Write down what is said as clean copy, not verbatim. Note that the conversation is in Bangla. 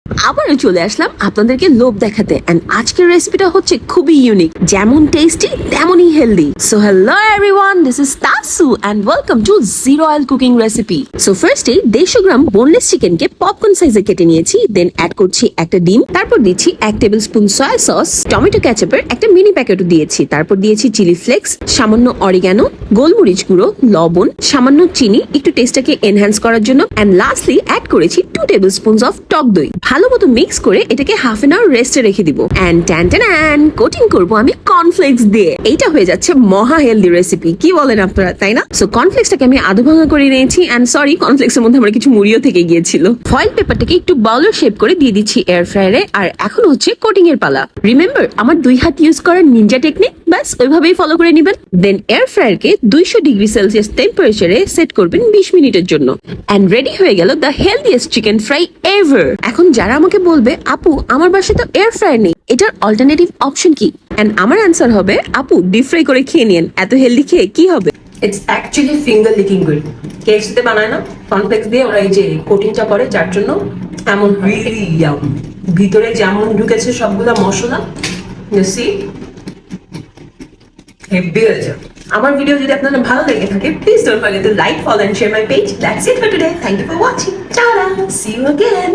আবারও চলে আসলাম আপনাদেরকে লোভ দেখাতে এন্ড আজকের রেসিপিটা হচ্ছে খুবই ইউনিক, যেমন টেস্টি তেমনই healthy. So hello everyone, this is Tasu and welcome to zero oil cooking recipe. So ফার্স্টে 150 গ্রাম বোনলেস চিকেনকে পপকর্ন সাইজে কেটে নিয়েছি, দেন অ্যাড করছি একটা ডিম, তারপর দিচ্ছি 1 table spoon soya sauce, tomato কেচাপের একটা মিনি প্যাকেটও দিয়েছি, তারপর দিয়েছি চিলি ফ্লেক্স, সামান্য অরিগানো, গোলমরিচ গুঁড়ো, লবণ, সামান্য চিনি একটু টেস্টটাকে এনহ্যান্স করার জন্য, এন্ড লাস্টলি অ্যাড করেছি 2 টেবিল স্পুনস অফ টক দই। ভালো মতো মিক্স করে এটাকে হাফ এন আওয়ার রেস্টে রেখে দিব এন্ড ট্যান কোটিং করব আমি কর্নফ্লেক্স দিয়ে। এইটা হয়ে যাচ্ছে মহা হেলদি রেসিপি, কি বলেন আপনারা, তাই না? সো কর্নফ্লেক্সটাকে আমি আধা ভাঙা করে নিয়েছি এন্ড সরি, কর্নফ্লেক্সের মধ্যে আমার কিছু মুড়িও থেকে গিয়েছিল। ফয়েল পেপারটাকে একটু বাউলার শেপ করে দিয়ে দিচ্ছি এয়ার ফ্রায়ারে, আর এখন হচ্ছে কোটিং এর পালা। রিমেম্বার আমার 2 হাত ইউজ করার নিনজা টেকনিক, বাস ওইভাবেই ফলো করে নেবেন। দেন এয়ার ফ্রায়ারকে 200 ডিগ্রি সেলসিয়াস টেম্পারেচারে সেট করবেন 20 মিনিটের জন্য এন্ড রেডি হয়ে গেল the healthiest chicken fry ever. এখন যারা আমাকে বলবে আপু আমার বাসায় তো এয়ার ফ্রায়ার নেই, এটার অল্টারনেটিভ অপশন কি, এন্ড আমার অ্যান্সার হবে আপু ডিপ ফ্রাই করে খেয়ে নিন, এত হেলদি খেয়ে কি হবে। It's actually finger licking good. কেএফসিতে বানায় না, কর্নফ্লেক্স দিয়ে ওরা এই যে কোটিংটা করে, যার জন্য এমন রিয়েলি ইয়াম। ভিতরে যেমন ঢুকেছে সবগুলা মশলা, সি হেভি হয়েছে। আমার ভিডিও যদি আপনাদের ভালো লেগে থাকে, please don't forget to like, follow and share my page. That's it for today. Thank you for watching. Tata, see you again.